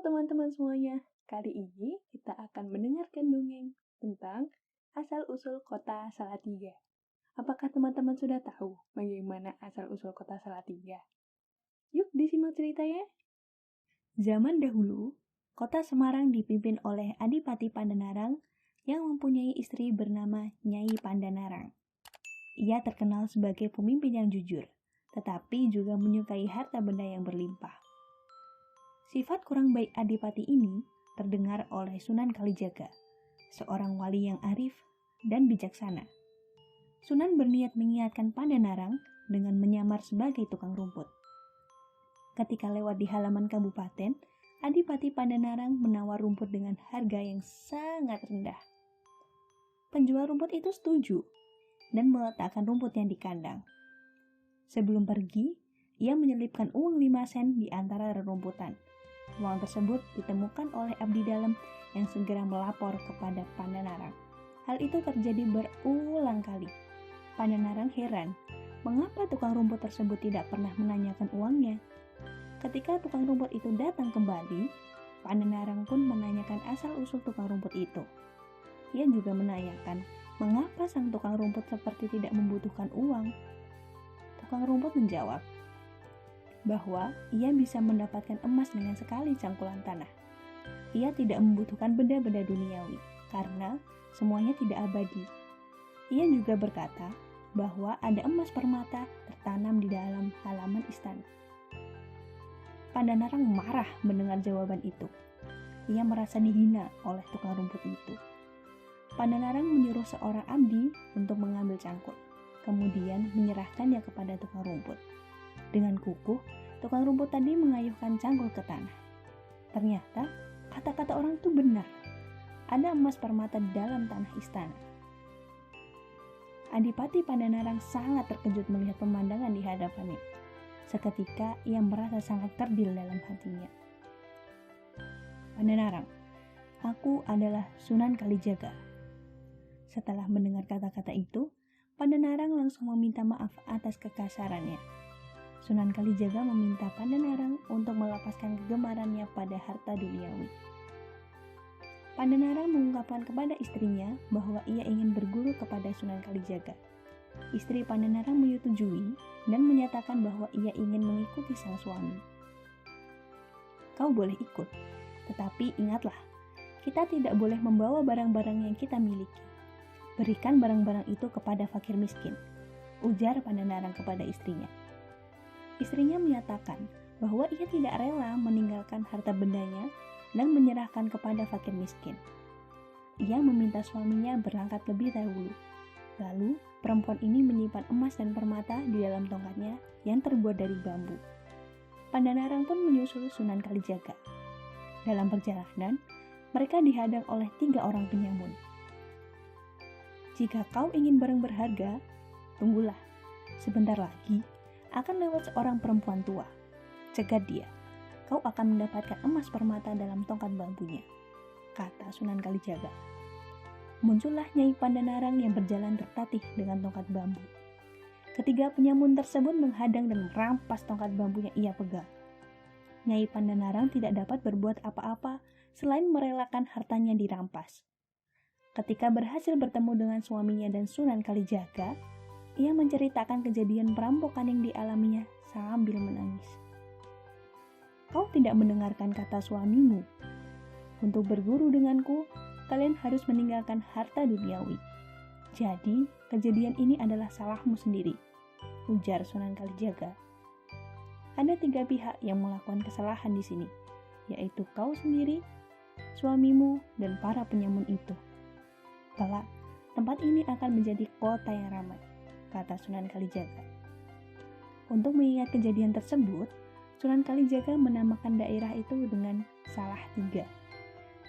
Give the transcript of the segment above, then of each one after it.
teman-teman semuanya, kali ini kita akan mendengarkan dongeng tentang asal-usul kota Salatiga. Apakah teman-teman sudah tahu bagaimana asal-usul kota Salatiga? Yuk disimak ceritanya. Zaman dahulu, kota Semarang dipimpin oleh Adipati Pandanarang yang mempunyai istri bernama Nyai Pandanarang. Ia terkenal sebagai pemimpin yang jujur, tetapi juga menyukai harta benda yang berlimpah. Sifat kurang baik Adipati ini terdengar oleh Sunan Kalijaga, seorang wali yang arif dan bijaksana. Sunan berniat mengingatkan Pandanarang dengan menyamar sebagai tukang rumput. Ketika lewat di halaman kabupaten, Adipati Pandanarang menawar rumput dengan harga yang sangat rendah. Penjual rumput itu setuju dan meletakkan rumputnya di kandang. Sebelum pergi, ia menyelipkan uang 5 sen di antara rerumputan. Uang tersebut ditemukan oleh abdi dalam yang segera melapor kepada Pandanarang. Hal itu terjadi berulang kali. Pandanarang heran, mengapa tukang rumput tersebut tidak pernah menanyakan uangnya. Ketika tukang rumput itu datang kembali, Pandanarang pun menanyakan asal-usul tukang rumput itu. Ia juga menanyakan, mengapa sang tukang rumput seperti tidak membutuhkan uang. Tukang rumput menjawab bahwa ia bisa mendapatkan emas dengan sekali cangkulan tanah. Ia tidak membutuhkan benda-benda duniawi, karena semuanya tidak abadi. Ia juga berkata bahwa ada emas permata tertanam di dalam halaman istana. Pandanarang marah mendengar jawaban itu. Ia merasa dihina oleh tukang rumput itu. Pandanarang menyuruh seorang abdi untuk mengambil cangkul, kemudian menyerahkannya kepada tukang rumput. Dengan kukuh, tukang rumput tadi mengayuhkan cangkul ke tanah. Ternyata, kata-kata orang itu benar. Ada emas permata di dalam tanah istana. Adipati Pandanarang sangat terkejut melihat pemandangan di hadapannya. Seketika, ia merasa sangat terdil dalam hatinya. Pandanarang, aku adalah Sunan Kalijaga. Setelah mendengar kata-kata itu, Pandanarang langsung meminta maaf atas kekasarannya. Sunan Kalijaga meminta Pandanarang untuk melepaskan kegemarannya pada harta duniawi. Pandanarang mengungkapkan kepada istrinya bahwa ia ingin berguru kepada Sunan Kalijaga. Istri Pandanarang menyetujui dan menyatakan bahwa ia ingin mengikuti sang suami. Kau boleh ikut, tetapi ingatlah, kita tidak boleh membawa barang-barang yang kita miliki. Berikan barang-barang itu kepada fakir miskin, ujar Pandanarang kepada istrinya. Istrinya menyatakan bahwa ia tidak rela meninggalkan harta bendanya dan menyerahkan kepada fakir miskin. Ia meminta suaminya berangkat lebih dahulu. Lalu, perempuan ini menyimpan emas dan permata di dalam tongkatnya yang terbuat dari bambu. Pandanarang pun menyusul Sunan Kalijaga. Dalam perjalanan, mereka dihadang oleh 3 orang penyamun. Jika kau ingin barang berharga, tunggulah. Sebentar lagi, akan lewat seorang perempuan tua. Cegat dia, kau akan mendapatkan emas permata dalam tongkat bambunya, kata Sunan Kalijaga. Muncullah Nyai Pandanarang yang berjalan tertatih dengan tongkat bambu. Ketiga penyamun tersebut menghadang dan merampas tongkat bambu yang ia pegang. Nyai Pandanarang tidak dapat berbuat apa-apa selain merelakan hartanya dirampas. Ketika berhasil bertemu dengan suaminya dan Sunan Kalijaga, ia menceritakan kejadian perampokan yang dialaminya sambil menangis. Kau tidak mendengarkan kata suamimu. Untuk berguru denganku, kalian harus meninggalkan harta duniawi. Jadi, kejadian ini adalah salahmu sendiri, ujar Sunan Kalijaga. Ada 3 pihak yang melakukan kesalahan di sini, yaitu kau sendiri, suamimu, dan para penyamun itu. Kelak, tempat ini akan menjadi kota yang ramai, kata Sunan Kalijaga. Untuk mengingat kejadian tersebut, Sunan Kalijaga menamakan daerah itu dengan Salatiga.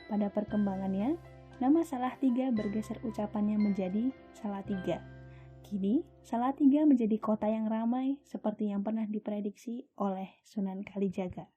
Pada perkembangannya, nama Salatiga bergeser ucapannya menjadi Salatiga. Kini, Salatiga menjadi kota yang ramai seperti yang pernah diprediksi oleh Sunan Kalijaga.